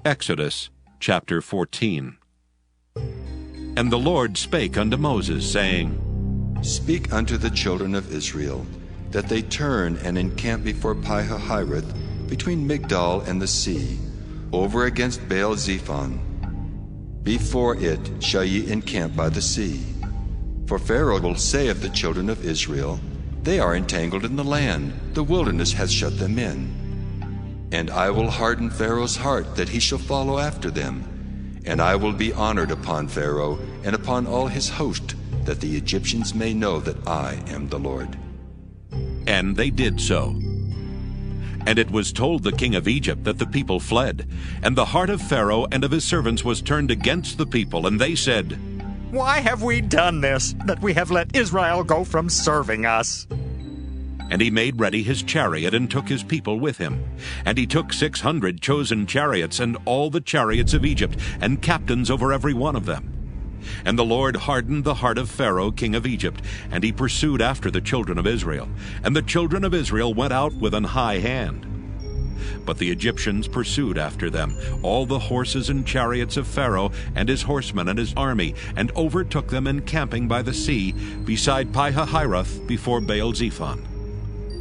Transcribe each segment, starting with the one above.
Exodus chapter 14. And the Lord spake unto Moses, saying, Speak unto the children of Israel, that they turn and encamp before Pi-hahiroth, between Migdol and the sea, over against Baal-zephon. Before it shall ye encamp by the sea. For Pharaoh will say of the children of Israel, They are entangled in the land, the wilderness hath shut them in. And I will harden Pharaoh's heart, that he shall follow after them. And I will be honored upon Pharaoh, and upon all his host, that the Egyptians may know that I am the Lord. And they did so. And it was told the king of Egypt that the people fled. And the heart of Pharaoh and of his servants was turned against the people, and they said, Why have we done this, that we have let Israel go from serving us? And he made ready his chariot, and took his people with him. And he took 600 chosen chariots, and all the chariots of Egypt, and captains over every one of them. And the Lord hardened the heart of Pharaoh king of Egypt, and he pursued after the children of Israel. And the children of Israel went out with an high hand. But the Egyptians pursued after them, all the horses and chariots of Pharaoh, and his horsemen and his army, and overtook them encamping by the sea, beside Pi-hahiroth, before Baal-zephon.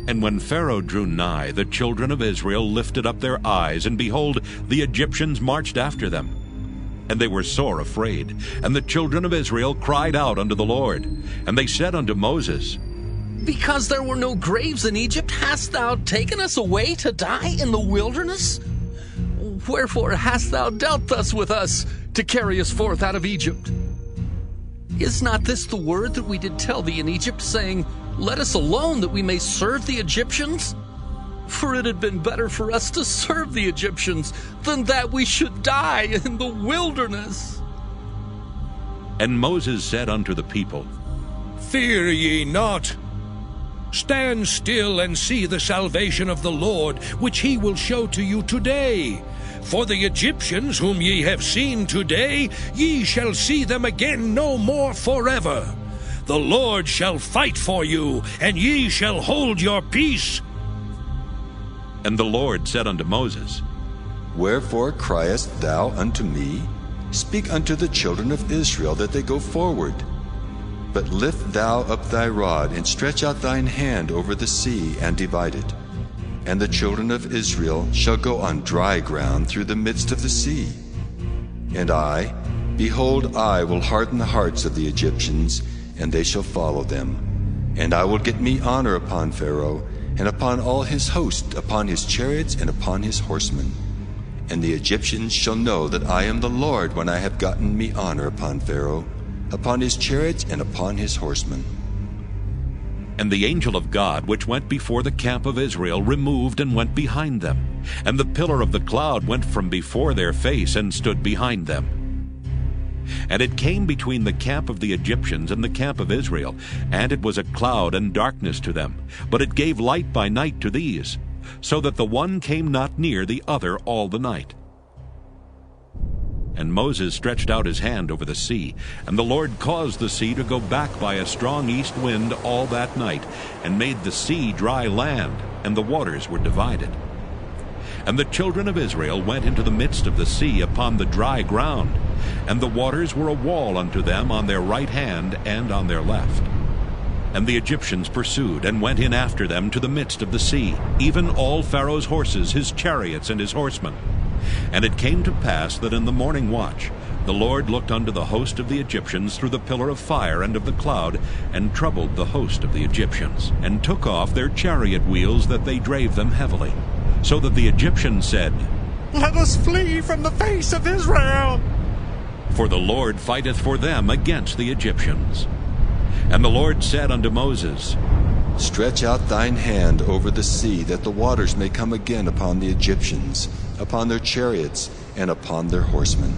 And when Pharaoh drew nigh, the children of Israel lifted up their eyes, and behold, the Egyptians marched after them. And they were sore afraid. And the children of Israel cried out unto the Lord. And they said unto Moses, Because there were no graves in Egypt, hast thou taken us away to die in the wilderness? Wherefore hast thou dealt thus with us, to carry us forth out of Egypt? Is not this the word that we did tell thee in Egypt, saying, Let us alone, that we may serve the Egyptians? For it had been better for us to serve the Egyptians, than that we should die in the wilderness. And Moses said unto the people, Fear ye not. Stand still and see the salvation of the Lord, which he will show to you today. For the Egyptians whom ye have seen today, ye shall see them again no more forever. The Lord shall fight for you, and ye shall hold your peace. And the Lord said unto Moses, Wherefore criest thou unto me? Speak unto the children of Israel, that they go forward. But lift thou up thy rod, and stretch out thine hand over the sea, and divide it. And the children of Israel shall go on dry ground through the midst of the sea. And I, behold, I will harden the hearts of the Egyptians, and they shall follow them. And I will get me honor upon Pharaoh, and upon all his host, upon his chariots, and upon his horsemen. And the Egyptians shall know that I am the Lord, when I have gotten me honor upon Pharaoh, upon his chariots, and upon his horsemen. And the angel of God, which went before the camp of Israel, removed and went behind them. And the pillar of the cloud went from before their face, and stood behind them. And it came between the camp of the Egyptians and the camp of Israel, and it was a cloud and darkness to them, but it gave light by night to these, so that the one came not near the other all the night. And Moses stretched out his hand over the sea, and the Lord caused the sea to go back by a strong east wind all that night, and made the sea dry land, and the waters were divided. And the children of Israel went into the midst of the sea upon the dry ground, and the waters were a wall unto them on their right hand and on their left. And the Egyptians pursued, and went in after them to the midst of the sea, even all Pharaoh's horses, his chariots, and his horsemen. And it came to pass that in the morning watch the Lord looked unto the host of the Egyptians through the pillar of fire and of the cloud, and troubled the host of the Egyptians, and took off their chariot wheels, that they drave them heavily. So that the Egyptians said, Let us flee from the face of Israel. For the Lord fighteth for them against the Egyptians. And the Lord said unto Moses, Stretch out thine hand over the sea, that the waters may come again upon the Egyptians, upon their chariots, and upon their horsemen.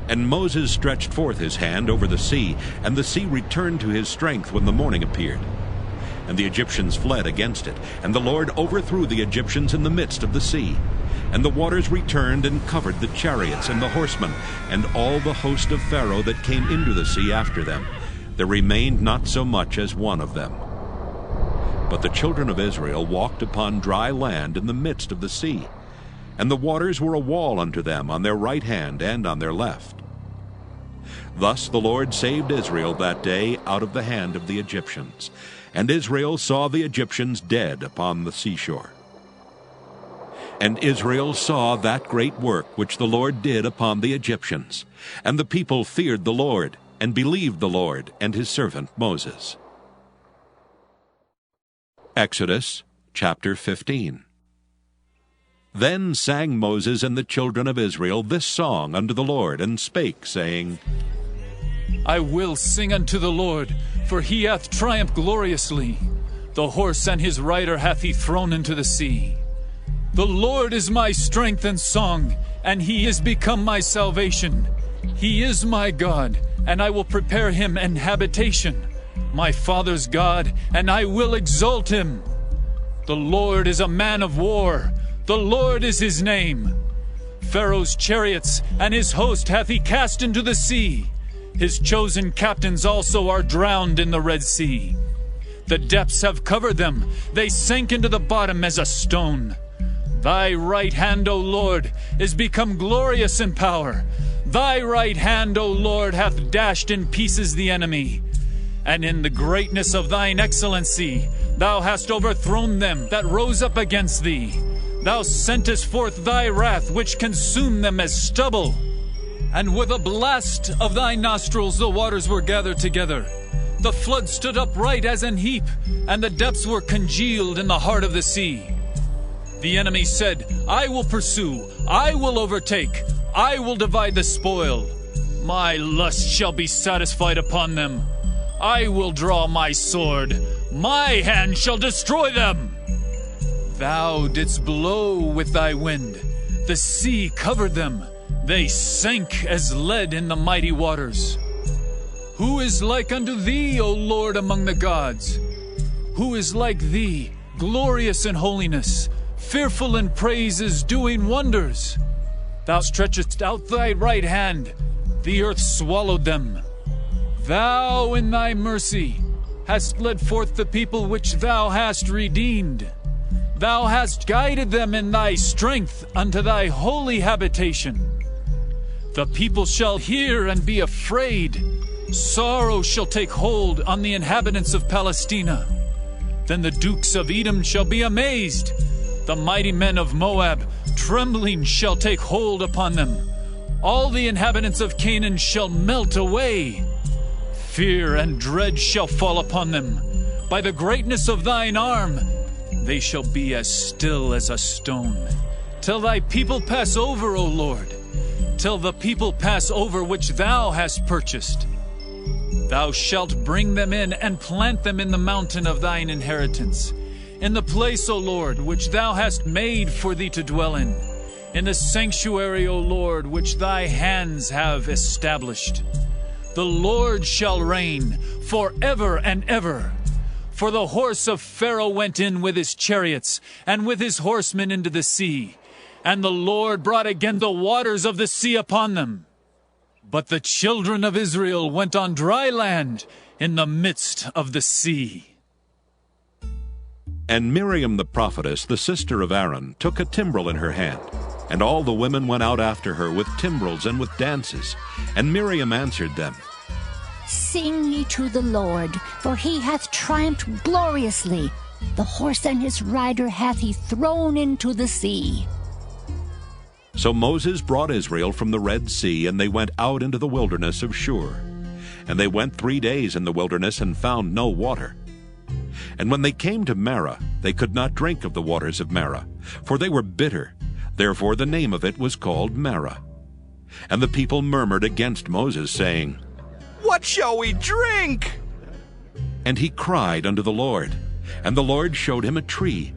And Moses stretched forth his hand over the sea, and the sea returned to his strength when the morning appeared. And the Egyptians fled against it, and the Lord overthrew the Egyptians in the midst of the sea. And the waters returned and covered the chariots and the horsemen, and all the host of Pharaoh that came into the sea after them. There remained not so much as one of them. But the children of Israel walked upon dry land in the midst of the sea. and the waters were a wall unto them on their right hand and on their left. Thus the Lord saved Israel that day out of the hand of the Egyptians, and Israel saw the Egyptians dead upon the seashore. And Israel saw that great work which the Lord did upon the Egyptians, and the people feared the Lord, and believed the Lord and his servant Moses. Exodus chapter 15. Then sang Moses and the children of Israel this song unto the Lord, and spake, saying, I will sing unto the Lord, for he hath triumphed gloriously. The horse and his rider hath he thrown into the sea. The Lord is my strength and song, and he is become my salvation. He is my God, and I will prepare him an habitation. My father's God, and I will exalt him. The Lord is a man of war. The Lord is his name. Pharaoh's chariots and his host hath he cast into the sea. His chosen captains also are drowned in the Red Sea. The depths have covered them. They sank into the bottom as a stone. Thy right hand, O Lord, is become glorious in power. Thy right hand, O Lord, hath dashed in pieces the enemy. And in the greatness of thine excellency, thou hast overthrown them that rose up against thee. Thou sentest forth thy wrath, which consumed them as stubble. And with a blast of thy nostrils the waters were gathered together. The flood stood upright as an heap, and the depths were congealed in the heart of the sea. The enemy said, I will pursue, I will overtake, I will divide the spoil. My lust shall be satisfied upon them. I will draw my sword, my hand shall destroy them. Thou didst blow with thy wind, the sea covered them, they sank as lead in the mighty waters. Who is like unto thee, O Lord, among the gods? Who is like thee, glorious in holiness, fearful in praises, doing wonders? Thou stretchest out thy right hand, the earth swallowed them. Thou in thy mercy hast led forth the people which thou hast redeemed. Thou hast guided them in thy strength unto thy holy habitation. The people shall hear and be afraid. Sorrow shall take hold on the inhabitants of Palestina. Then the dukes of Edom shall be amazed. The mighty men of Moab, trembling, shall take hold upon them. All the inhabitants of Canaan shall melt away. Fear and dread shall fall upon them. By the greatness of thine arm, they shall be as still as a stone. Till thy people pass over, O Lord. Till the people pass over which thou hast purchased. Thou shalt bring them in and plant them in the mountain of thine inheritance, in the place, O Lord, which thou hast made for thee to dwell in the sanctuary, O Lord, which thy hands have established. The Lord shall reign forever and ever. For the horse of Pharaoh went in with his chariots and with his horsemen into the sea, and the Lord brought again the waters of the sea upon them. But the children of Israel went on dry land in the midst of the sea. And Miriam the prophetess, the sister of Aaron, took a timbrel in her hand, and all the women went out after her with timbrels and with dances. And Miriam answered them, Sing ye to the Lord, for he hath triumphed gloriously. The horse and his rider hath he thrown into the sea. So Moses brought Israel from the Red Sea, and they went out into the wilderness of Shur. And they went 3 days in the wilderness, and found no water. And when they came to Marah, they could not drink of the waters of Marah, for they were bitter. Therefore the name of it was called Marah. And the people murmured against Moses, saying, What shall we drink? And he cried unto the Lord, and the Lord showed him a tree,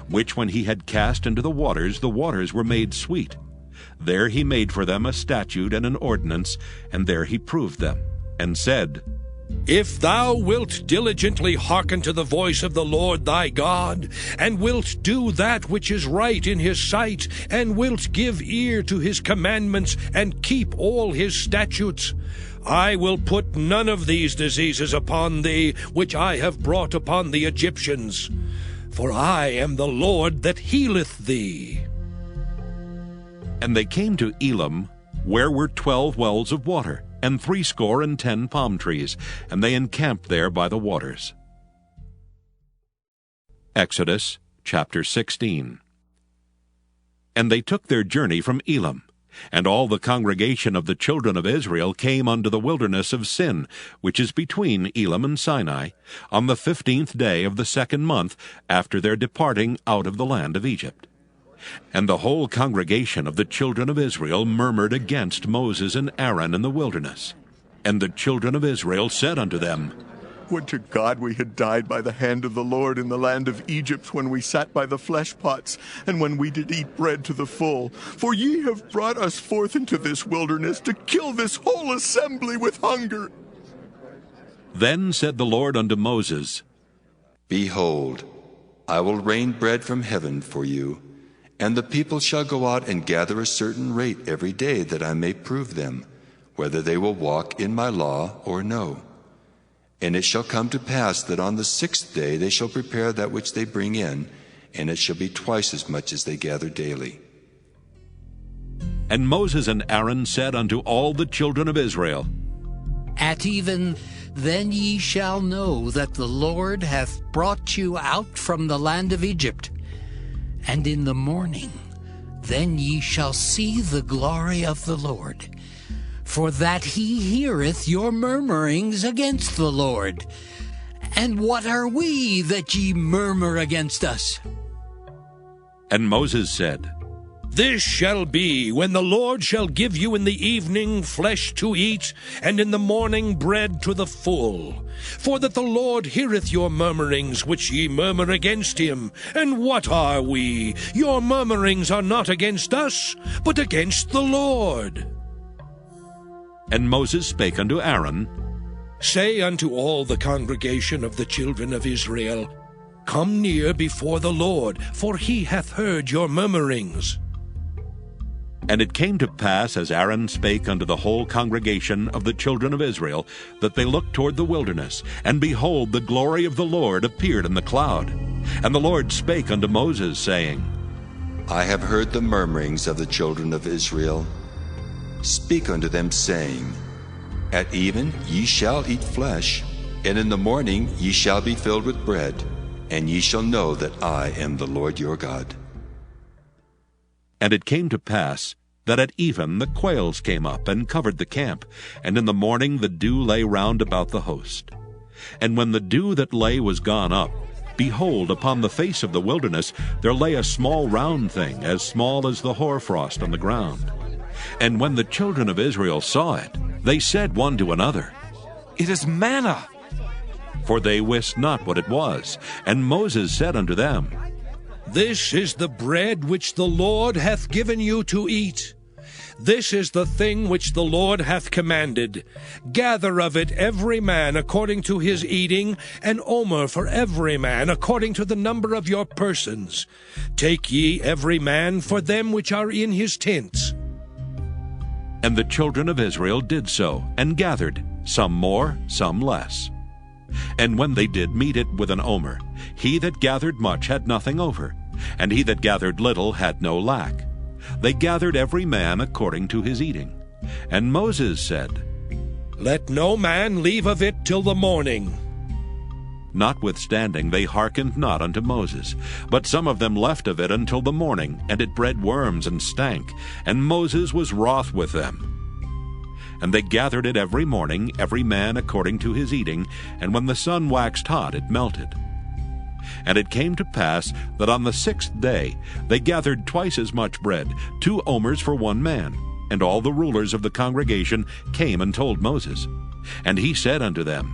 which when he had cast into the waters were made sweet. There he made for them a statute and an ordinance, and there he proved them, and said, If thou wilt diligently hearken to the voice of the Lord thy God, and wilt do that which is right in his sight, and wilt give ear to his commandments, and keep all his statutes, I will put none of these diseases upon thee, which I have brought upon the Egyptians. For I am the Lord that healeth thee. And they came to Elim, where were 12 wells of water, and 70 palm trees, and they encamped there by the waters. Exodus chapter 16. And they took their journey from Elim, and all the congregation of the children of Israel came unto the wilderness of Sin, which is between Elim and Sinai, on the 15th day of the 2nd month after their departing out of the land of Egypt. And the whole congregation of the children of Israel murmured against Moses and Aaron in the wilderness. And the children of Israel said unto them, Would to God we had died by the hand of the Lord in the land of Egypt, when we sat by the flesh pots, and when we did eat bread to the full. For ye have brought us forth into this wilderness to kill this whole assembly with hunger. Then said the Lord unto Moses, Behold, I will rain bread from heaven for you, and the people shall go out and gather a certain rate every day, that I may prove them, whether they will walk in my law or no. And it shall come to pass that on the 6th day they shall prepare that which they bring in, and it shall be twice as much as they gather daily. And Moses and Aaron said unto all the children of Israel, At even then ye shall know that the Lord hath brought you out from the land of Egypt. And in the morning then ye shall see the glory of the Lord, for that he heareth your murmurings against the Lord. And what are we that ye murmur against us? And Moses said, This shall be when the Lord shall give you in the evening flesh to eat, and in the morning bread to the full. For that the Lord heareth your murmurings which ye murmur against him. And what are we? Your murmurings are not against us, but against the Lord. And Moses spake unto Aaron, Say unto all the congregation of the children of Israel, Come near before the Lord, for he hath heard your murmurings. And it came to pass, as Aaron spake unto the whole congregation of the children of Israel, that they looked toward the wilderness, and behold, the glory of the Lord appeared in the cloud. And the Lord spake unto Moses, saying, I have heard the murmurings of the children of Israel. Speak unto them, saying, At even ye shall eat flesh, and in the morning ye shall be filled with bread, and ye shall know that I am the Lord your God. And it came to pass, that at even the quails came up and covered the camp, and in the morning the dew lay round about the host. And when the dew that lay was gone up, behold, upon the face of the wilderness there lay a small round thing, as small as the hoarfrost on the ground. And when the children of Israel saw it, they said one to another, It is manna. For they wist not what it was. And Moses said unto them, This is the bread which the Lord hath given you to eat. This is the thing which the Lord hath commanded. Gather of it every man according to his eating, an omer for every man according to the number of your persons. Take ye every man for them which are in his tents. And the children of Israel did so, and gathered, some more, some less. And when they did meet it with an omer, he that gathered much had nothing over, and he that gathered little had no lack. They gathered every man according to his eating. And Moses said, Let no man leave of it till the morning. Notwithstanding they hearkened not unto Moses, but some of them left of it until the morning, and it bred worms and stank, and Moses was wroth with them. And they gathered it every morning, every man according to his eating, and when the sun waxed hot, it melted. And it came to pass that on the 6th day they gathered twice as much bread, 2 omers for one man. And all the rulers of the congregation came and told Moses. And he said unto them,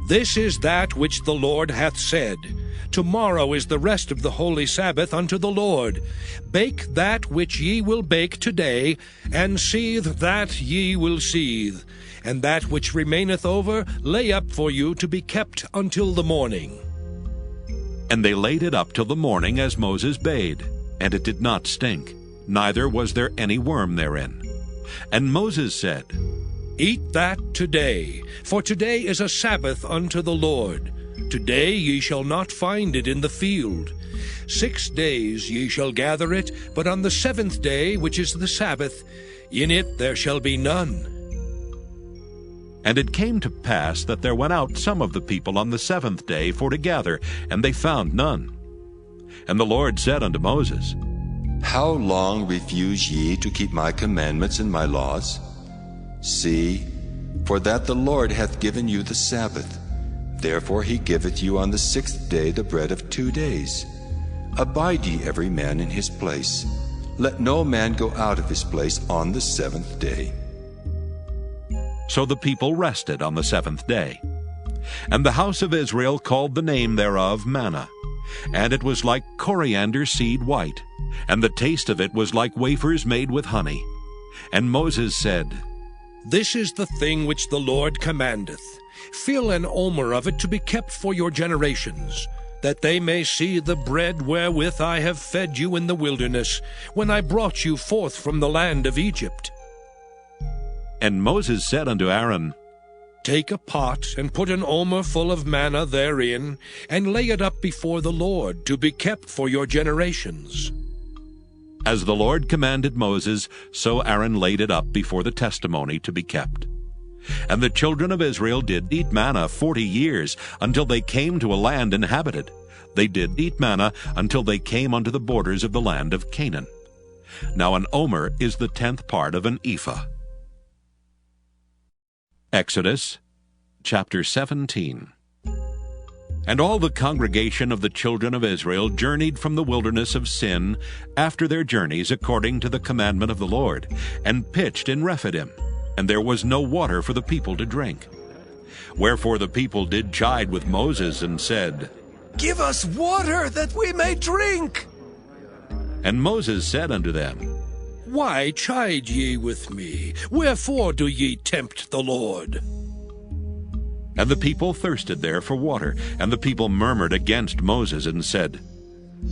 This is that which the Lord hath said. Tomorrow is the rest of the holy Sabbath unto the Lord. Bake that which ye will bake today, and seethe that ye will seethe. And that which remaineth over lay up for you to be kept until the morning. And they laid it up till the morning as Moses bade, and it did not stink, neither was there any worm therein. And Moses said, Eat that today, for today is a Sabbath unto the Lord. Today ye shall not find it in the field. 6 days ye shall gather it, but on the 7th day, which is the Sabbath, in it there shall be none. And it came to pass that there went out some of the people on the 7th day for to gather, and they found none. And the Lord said unto Moses, How long refuse ye to keep my commandments and my laws? See, for that the Lord hath given you the Sabbath. Therefore he giveth you on the 6th day the bread of 2 days. Abide ye every man in his place. Let no man go out of his place on the 7th day. So the people rested on the 7th day. And the house of Israel called the name thereof manna. And it was like coriander seed white, and the taste of it was like wafers made with honey. And Moses said, This is the thing which the Lord commandeth. Fill an omer of it to be kept for your generations, that they may see the bread wherewith I have fed you in the wilderness, when I brought you forth from the land of Egypt. And Moses said unto Aaron, Take a pot, and put an omer full of manna therein, and lay it up before the Lord, to be kept for your generations. As the Lord commanded Moses, so Aaron laid it up before the testimony to be kept. And the children of Israel did eat manna 40 years, until they came to a land inhabited. They did eat manna until they came unto the borders of the land of Canaan. Now an omer is the 10th part of an ephah. Exodus chapter 17. And all the congregation of the children of Israel journeyed from the wilderness of Sin after their journeys according to the commandment of the Lord, and pitched in Rephidim, and there was no water for the people to drink. Wherefore the people did chide with Moses, and said, Give us water that we may drink. And Moses said unto them, Why chide ye with me? Wherefore do ye tempt the Lord? And the people thirsted there for water, and the people murmured against Moses, and said,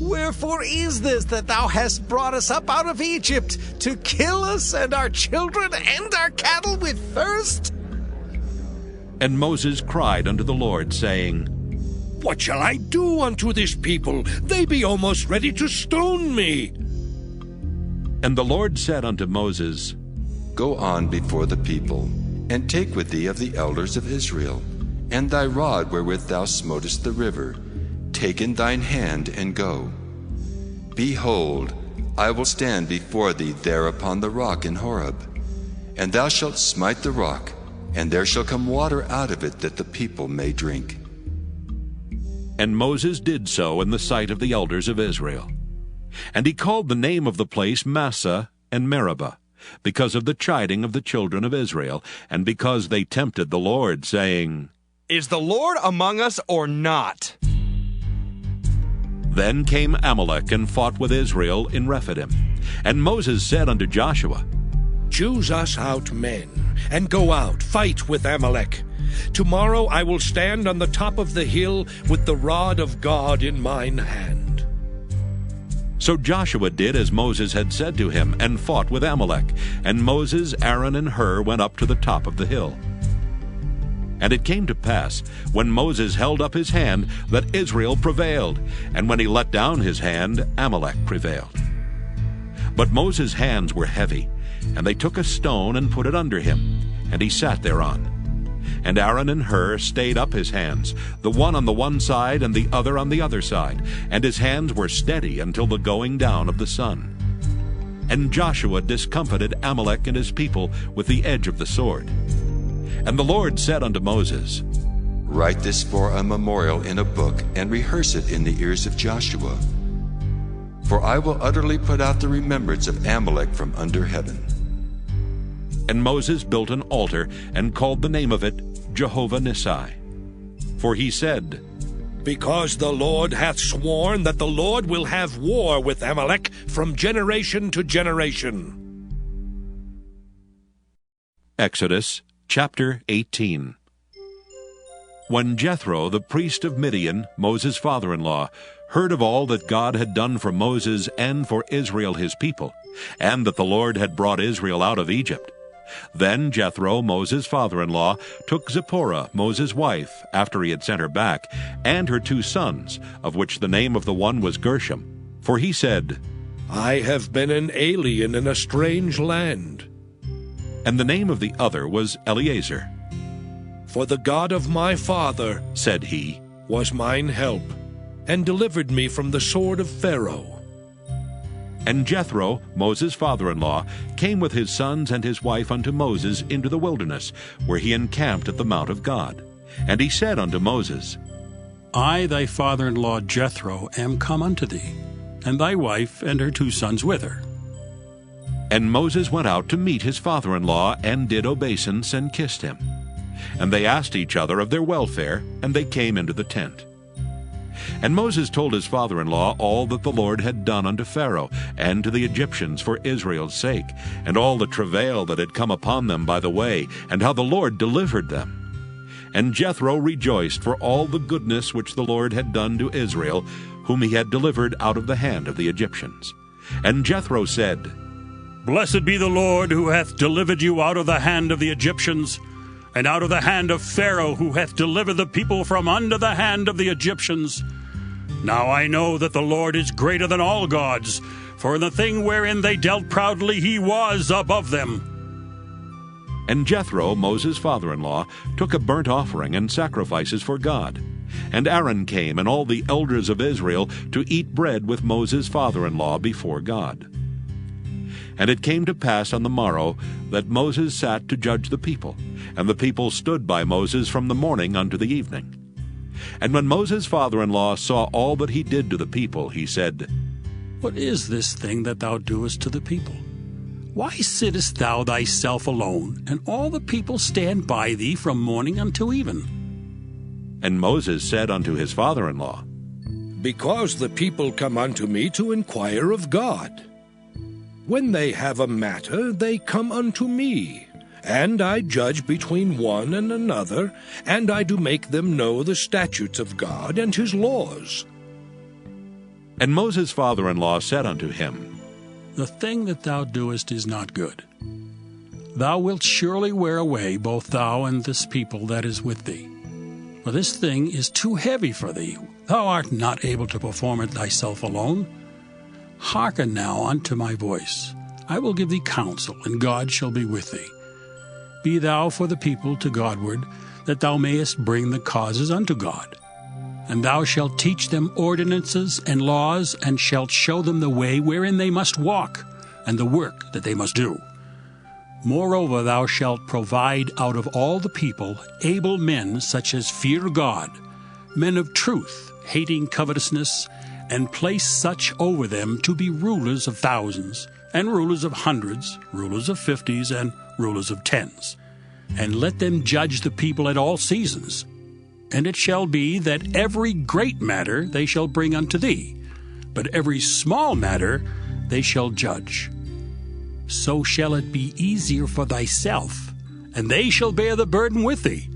Wherefore is this that thou hast brought us up out of Egypt, to kill us and our children and our cattle with thirst? And Moses cried unto the Lord, saying, What shall I do unto this people? They be almost ready to stone me. And the Lord said unto Moses, Go on before the people, and take with thee of the elders of Israel, and thy rod wherewith thou smotest the river. Take in thine hand, and go. Behold, I will stand before thee there upon the rock in Horeb, and thou shalt smite the rock, and there shall come water out of it, that the people may drink. And Moses did so in the sight of the elders of Israel. And he called the name of the place Massah and Meribah, because of the chiding of the children of Israel, and because they tempted the Lord, saying, Is the Lord among us or not? Then came Amalek and fought with Israel in Rephidim. And Moses said unto Joshua, Choose us out men, and go out, fight with Amalek. Tomorrow I will stand on the top of the hill with the rod of God in mine hand. So Joshua did as Moses had said to him, and fought with Amalek. And Moses, Aaron, and Hur went up to the top of the hill. And it came to pass, when Moses held up his hand, that Israel prevailed, and when he let down his hand, Amalek prevailed. But Moses' hands were heavy, and they took a stone and put it under him, and he sat thereon. And Aaron and Hur stayed up his hands, the one on the one side and the other on the other side, and his hands were steady until the going down of the sun. And Joshua discomfited Amalek and his people with the edge of the sword. And the Lord said unto Moses, Write this for a memorial in a book, and rehearse it in the ears of Joshua. For I will utterly put out the remembrance of Amalek from under heaven. And Moses built an altar, and called the name of it Jehovah Nissi. For he said, Because the Lord hath sworn that the Lord will have war with Amalek from generation to generation. Exodus chapter 18. When Jethro, the priest of Midian, Moses' father-in-law, heard of all that God had done for Moses and for Israel his people, and that the Lord had brought Israel out of Egypt, Then Jethro, Moses' father-in-law, took Zipporah, Moses' wife, after he had sent her back, and her 2 sons, of which the name of the one was Gershom. For he said, I have been an alien in a strange land. And the name of the other was Eleazar. For the God of my father, said he, was mine help, and delivered me from the sword of Pharaoh. And Jethro, Moses' father-in-law, came with his sons and his wife unto Moses into the wilderness, where he encamped at the mount of God. And he said unto Moses, I, thy father-in-law Jethro, am come unto thee, and thy wife and her 2 sons with her. And Moses went out to meet his father-in-law, and did obeisance, and kissed him. And they asked each other of their welfare, and they came into the tent. And Moses told his father-in-law all that the Lord had done unto Pharaoh, and to the Egyptians for Israel's sake, and all the travail that had come upon them by the way, and how the Lord delivered them. And Jethro rejoiced for all the goodness which the Lord had done to Israel, whom he had delivered out of the hand of the Egyptians. And Jethro said, Blessed be the Lord, who hath delivered you out of the hand of the Egyptians, and out of the hand of Pharaoh, who hath delivered the people from under the hand of the Egyptians. Now I know that the Lord is greater than all gods, for in the thing wherein they dealt proudly he was above them. And Jethro, Moses' father-in-law, took a burnt offering and sacrifices for God. And Aaron came, and all the elders of Israel, to eat bread with Moses' father-in-law before God. And it came to pass on the morrow that Moses sat to judge the people, and the people stood by Moses from the morning unto the evening. And when Moses' father-in-law saw all that he did to the people, he said, What is this thing that thou doest to the people? Why sittest thou thyself alone, and all the people stand by thee from morning until even? And Moses said unto his father-in-law, Because the people come unto me to inquire of God. When they have a matter, they come unto me, and I judge between one and another, and I do make them know the statutes of God and his laws. And Moses' father-in-law said unto him, The thing that thou doest is not good. Thou wilt surely wear away both thou and this people that is with thee. For this thing is too heavy for thee. Thou art not able to perform it thyself alone. Hearken now unto my voice. I will give thee counsel, and God shall be with thee. Be thou for the people to Godward, that thou mayest bring the causes unto God. And thou shalt teach them ordinances and laws, and shalt show them the way wherein they must walk, and the work that they must do. Moreover, thou shalt provide out of all the people able men such as fear God, men of truth, hating covetousness, and place such over them to be rulers of thousands, and rulers of hundreds, rulers of 50s, and rulers of 10s. And let them judge the people at all seasons. And it shall be that every great matter they shall bring unto thee, but every small matter they shall judge. So shall it be easier for thyself, and they shall bear the burden with thee.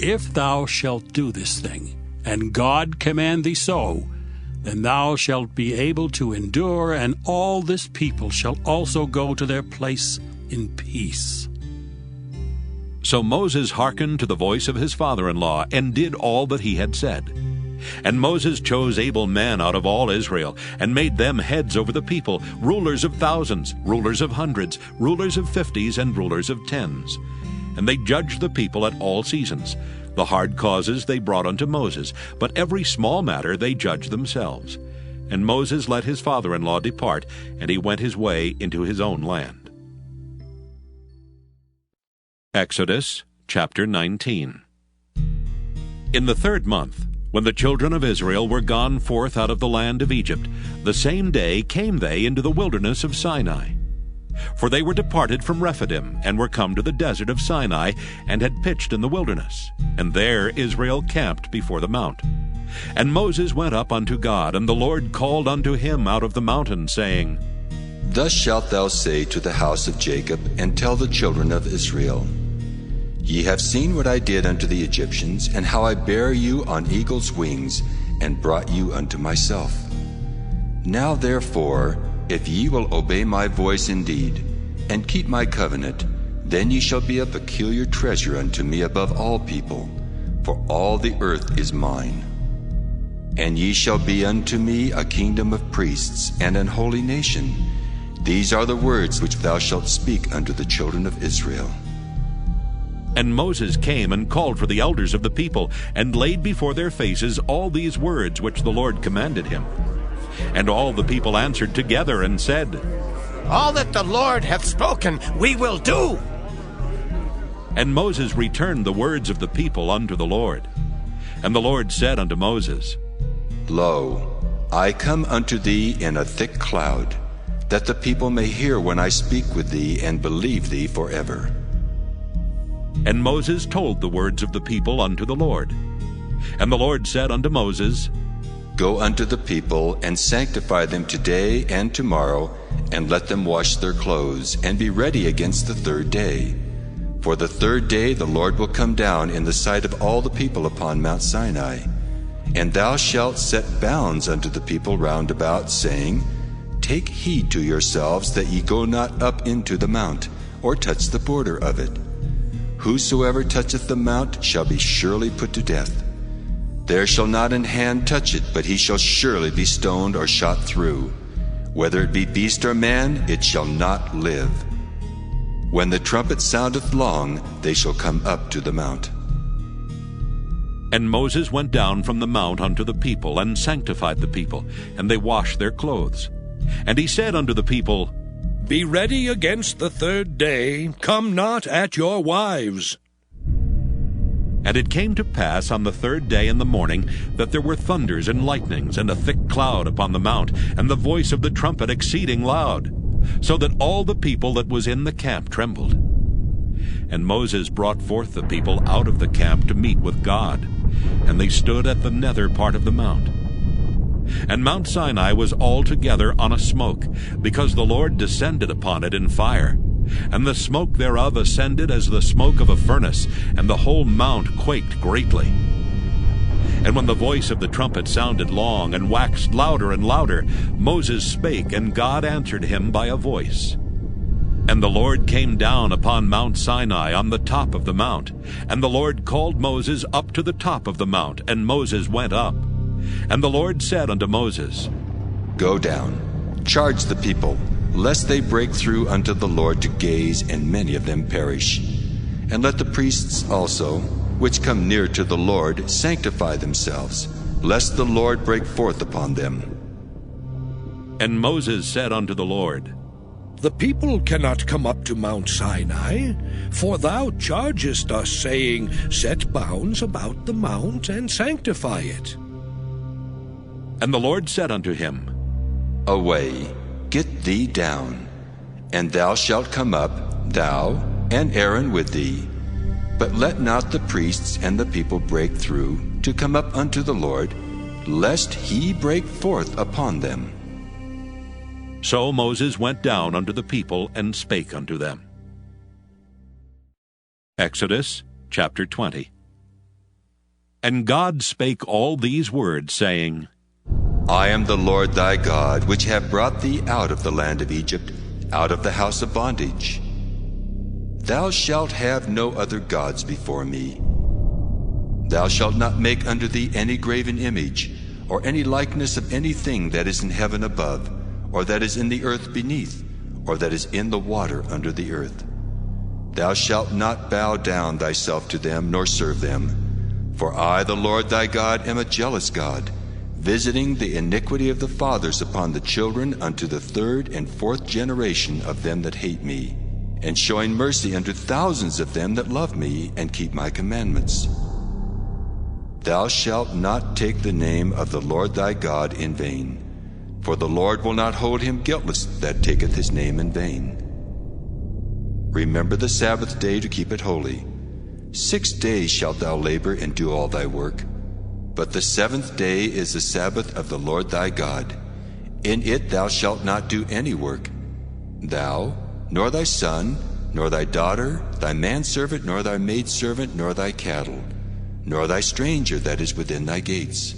If thou shalt do this thing, and God command thee so, then thou shalt be able to endure, and all this people shall also go to their place in peace. So Moses hearkened to the voice of his father-in-law, and did all that he had said. And Moses chose able men out of all Israel, and made them heads over the people, rulers of thousands, rulers of hundreds, rulers of 50s, and rulers of 10s. And they judged the people at all seasons. The hard causes they brought unto Moses, but every small matter they judged themselves. And Moses let his father-in-law depart, and he went his way into his own land. Exodus chapter 19. In the 3rd month, when the children of Israel were gone forth out of the land of Egypt, the same day came they into the wilderness of Sinai. For they were departed from Rephidim, and were come to the desert of Sinai, and had pitched in the wilderness. And there Israel camped before the mount. And Moses went up unto God, and the Lord called unto him out of the mountain, saying, Thus shalt thou say to the house of Jacob, and tell the children of Israel, Ye have seen what I did unto the Egyptians, and how I bare you on eagle's wings, and brought you unto myself. Now therefore, if ye will obey my voice indeed, and keep my covenant, then ye shall be a peculiar treasure unto me above all people, for all the earth is mine. And ye shall be unto me a kingdom of priests and an holy nation. These are the words which thou shalt speak unto the children of Israel. And Moses came and called for the elders of the people, and laid before their faces all these words which the Lord commanded him. And all the people answered together and said, All that the Lord hath spoken, we will do. And Moses returned the words of the people unto the Lord. And the Lord said unto Moses, Lo, I come unto thee in a thick cloud, that the people may hear when I speak with thee, and believe thee forever. And Moses told the words of the people unto the Lord. And the Lord said unto Moses, Go unto the people, and sanctify them today and tomorrow, and let them wash their clothes, and be ready against the third day. For the third day the Lord will come down in the sight of all the people upon Mount Sinai. And thou shalt set bounds unto the people round about, saying, Take heed to yourselves that ye go not up into the mount, or touch the border of it. Whosoever toucheth the mount shall be surely put to death. There shall not an hand touch it, but he shall surely be stoned or shot through. Whether it be beast or man, it shall not live. When the trumpet soundeth long, they shall come up to the mount. And Moses went down from the mount unto the people, and sanctified the people, and they washed their clothes. And he said unto the people, Be ready against the third day, come not at your wives. And it came to pass on the third day in the morning, that there were thunders and lightnings, and a thick cloud upon the mount, and the voice of the trumpet exceeding loud, so that all the people that was in the camp trembled. And Moses brought forth the people out of the camp to meet with God, and they stood at the nether part of the mount. And Mount Sinai was altogether on a smoke, because the Lord descended upon it in fire. And the smoke thereof ascended as the smoke of a furnace, and the whole mount quaked greatly. And when the voice of the trumpet sounded long, and waxed louder and louder, Moses spake, and God answered him by a voice. And the Lord came down upon Mount Sinai on the top of the mount. And the Lord called Moses up to the top of the mount, and Moses went up. And the Lord said unto Moses, Go down, charge the people, lest they break through unto the Lord to gaze, and many of them perish. And let the priests also, which come near to the Lord, sanctify themselves, lest the Lord break forth upon them. And Moses said unto the Lord, The people cannot come up to Mount Sinai, for thou chargest us, saying, Set bounds about the mount, and sanctify it. And the Lord said unto him, Away, get thee down, and thou shalt come up, thou and Aaron with thee. But let not the priests and the people break through to come up unto the Lord, lest he break forth upon them. So Moses went down unto the people, and spake unto them. Exodus chapter 20. And God spake all these words, saying, I am the Lord thy God, which have brought thee out of the land of Egypt, out of the house of bondage. Thou shalt have no other gods before me. Thou shalt not make unto thee any graven image, or any likeness of anything that is in heaven above, or that is in the earth beneath, or that is in the water under the earth. Thou shalt not bow down thyself to them, nor serve them. For I, the Lord thy God, am a jealous God, visiting the iniquity of the fathers upon the children unto the third and fourth generation of them that hate me, and showing mercy unto thousands of them that love me and keep my commandments. Thou shalt not take the name of the Lord thy God in vain, for the Lord will not hold him guiltless that taketh his name in vain. Remember the Sabbath day to keep it holy. 6 days shalt thou labor and do all thy work. But the seventh day is the Sabbath of the Lord thy God. In it thou shalt not do any work, thou, nor thy son, nor thy daughter, thy manservant, nor thy maidservant, nor thy cattle, nor thy stranger that is within thy gates.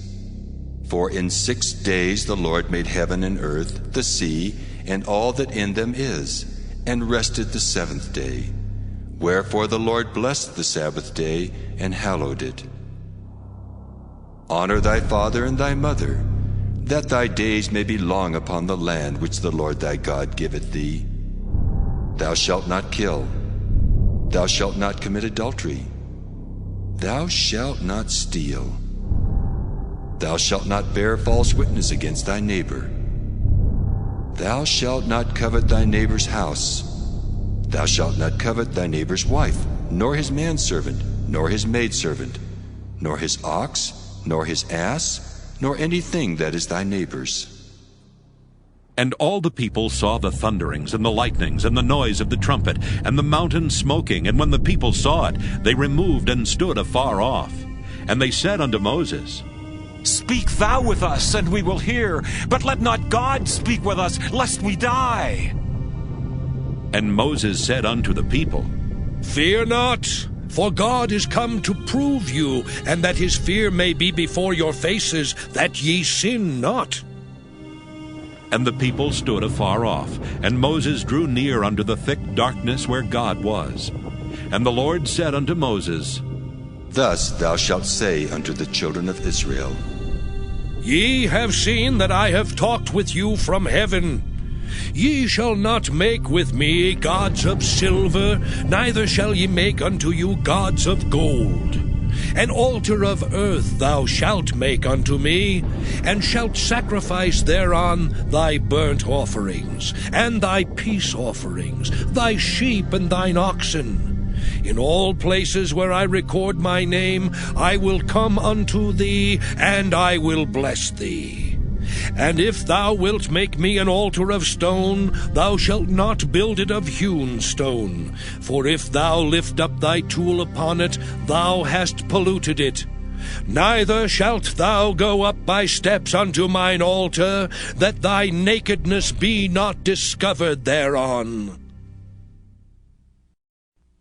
For in 6 days the Lord made heaven and earth, the sea, and all that in them is, and rested the seventh day. Wherefore the Lord blessed the Sabbath day and hallowed it. Honor thy father and thy mother, that thy days may be long upon the land which the Lord thy God giveth thee. Thou shalt not kill. Thou shalt not commit adultery. Thou shalt not steal. Thou shalt not bear false witness against thy neighbor. Thou shalt not covet thy neighbor's house. Thou shalt not covet thy neighbor's wife, nor his manservant, nor his maidservant, nor his ox, nor his ass, nor anything that is thy neighbor's. And all the people saw the thunderings and the lightnings and the noise of the trumpet and the mountain smoking. And when the people saw it, they removed and stood afar off. And they said unto Moses, Speak thou with us, and we will hear, but let not God speak with us, lest we die. And Moses said unto the people, Fear not, for God is come to prove you, and that his fear may be before your faces, that ye sin not. And the people stood afar off, and Moses drew near unto the thick darkness where God was. And the Lord said unto Moses, Thus thou shalt say unto the children of Israel, Ye have seen that I have talked with you from heaven. Ye shall not make with me gods of silver, neither shall ye make unto you gods of gold. An altar of earth thou shalt make unto me, and shalt sacrifice thereon thy burnt offerings, and thy peace offerings, thy sheep and thine oxen. In all places where I record my name, I will come unto thee, and I will bless thee. And if thou wilt make me an altar of stone, thou shalt not build it of hewn stone. For if thou lift up thy tool upon it, thou hast polluted it. Neither shalt thou go up by steps unto mine altar, that thy nakedness be not discovered thereon.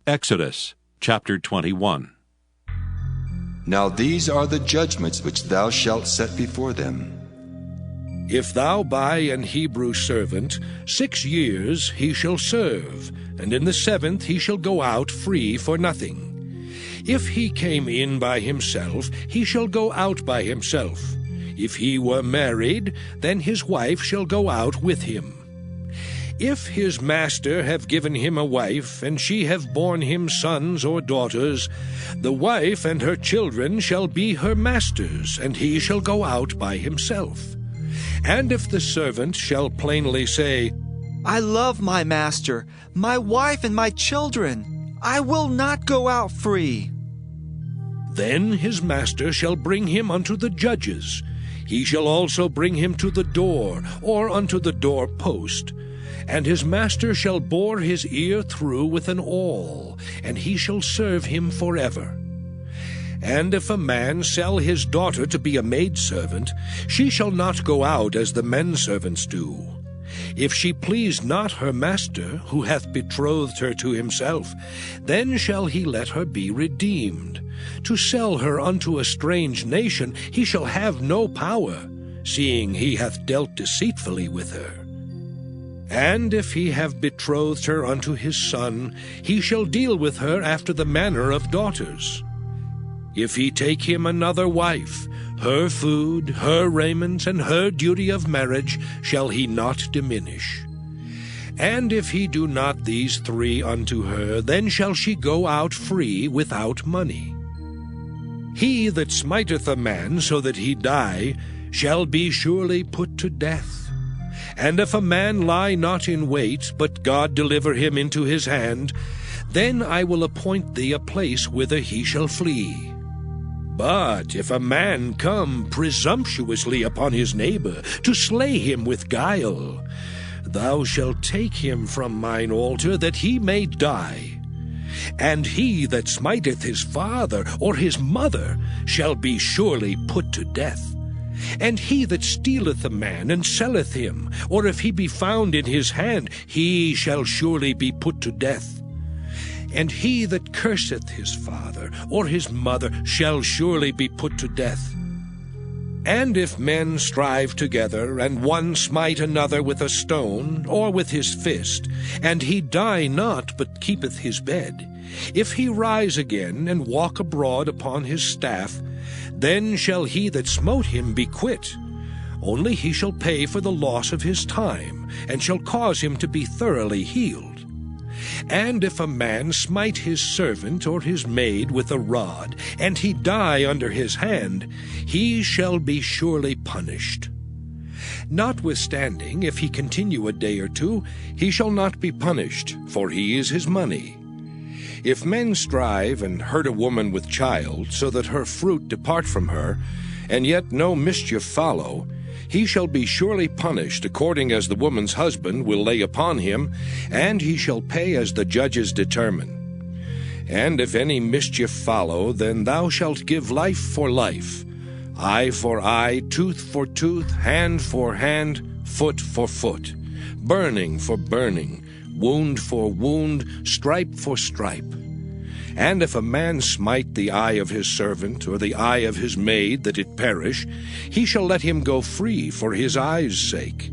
Exodus chapter 21. Now these are the judgments which thou shalt set before them. If thou buy an Hebrew servant, 6 years he shall serve, and in the 7th he shall go out free for nothing. If he came in by himself, he shall go out by himself. If he were married, then his wife shall go out with him. If his master have given him a wife, and she have borne him sons or daughters, the wife and her children shall be her master's, and he shall go out by himself. And if the servant shall plainly say, I love my master, my wife and my children, I will not go out free, then his master shall bring him unto the judges. He shall also bring him to the door, or unto the door post. And his master shall bore his ear through with an awl, and he shall serve him forever. And if a man sell his daughter to be a maidservant, she shall not go out as the menservants do. If she please not her master, who hath betrothed her to himself, then shall he let her be redeemed. To sell her unto a strange nation he shall have no power, seeing he hath dealt deceitfully with her. And if he have betrothed her unto his son, he shall deal with her after the manner of daughters. If he take him another wife, her food, her raiment, and her duty of marriage shall he not diminish. And if he do not these 3 unto her, then shall she go out free without money. He that smiteth a man so that he die shall be surely put to death. And if a man lie not in wait, but God deliver him into his hand, then I will appoint thee a place whither he shall flee. But if a man come presumptuously upon his neighbor, to slay him with guile, thou shalt take him from mine altar, that he may die. And he that smiteth his father or his mother shall be surely put to death. And he that stealeth a man and selleth him, or if he be found in his hand, he shall surely be put to death. And he that curseth his father or his mother shall surely be put to death. And if men strive together, and one smite another with a stone, or with his fist, and he die not, but keepeth his bed, if he rise again, and walk abroad upon his staff, then shall he that smote him be quit. Only he shall pay for the loss of his time, and shall cause him to be thoroughly healed. And if a man smite his servant or his maid with a rod, and he die under his hand, he shall be surely punished. Notwithstanding, if he continue a day or two, he shall not be punished, for he is his money. If men strive and hurt a woman with child, so that her fruit depart from her, and yet no mischief follow, he shall be surely punished according as the woman's husband will lay upon him, and he shall pay as the judges determine. And if any mischief follow, then thou shalt give life for life, eye for eye, tooth for tooth, hand for hand, foot for foot, burning for burning, wound for wound, stripe for stripe. And if a man smite the eye of his servant, or the eye of his maid, that it perish, he shall let him go free for his eye's sake.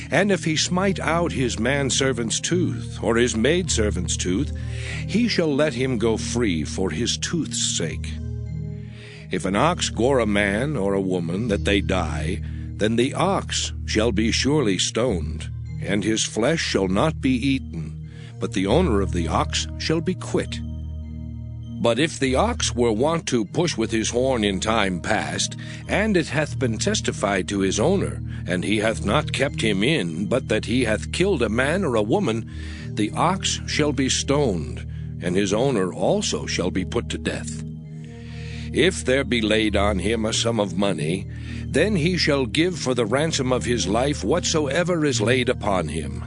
And if he smite out his manservant's tooth, or his maidservant's tooth, he shall let him go free for his tooth's sake. If an ox gore a man or a woman, that they die, then the ox shall be surely stoned, and his flesh shall not be eaten, but the owner of the ox shall be quit. But if the ox were wont to push with his horn in time past, and it hath been testified to his owner, and he hath not kept him in, but that he hath killed a man or a woman, the ox shall be stoned, and his owner also shall be put to death. If there be laid on him a sum of money, then he shall give for the ransom of his life whatsoever is laid upon him.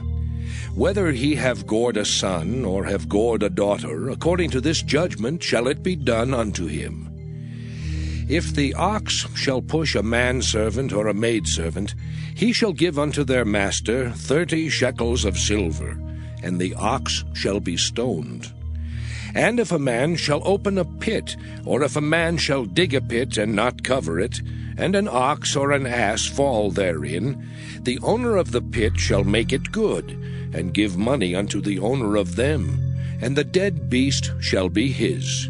Whether he have gored a son, or have gored a daughter, according to this judgment shall it be done unto him. If the ox shall push a manservant or a maidservant, he shall give unto their master 30 shekels of silver, and the ox shall be stoned. And if a man shall open a pit, or if a man shall dig a pit and not cover it, and an ox or an ass fall therein, the owner of the pit shall make it good, and give money unto the owner of them, and the dead beast shall be his.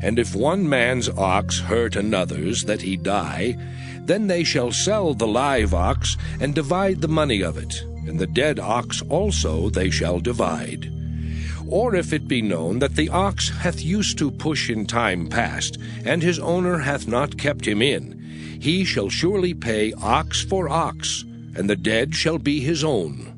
And if one man's ox hurt another's, that he die, then they shall sell the live ox, and divide the money of it, and the dead ox also they shall divide. Or if it be known that the ox hath used to push in time past, and his owner hath not kept him in, he shall surely pay ox for ox, and the dead shall be his own.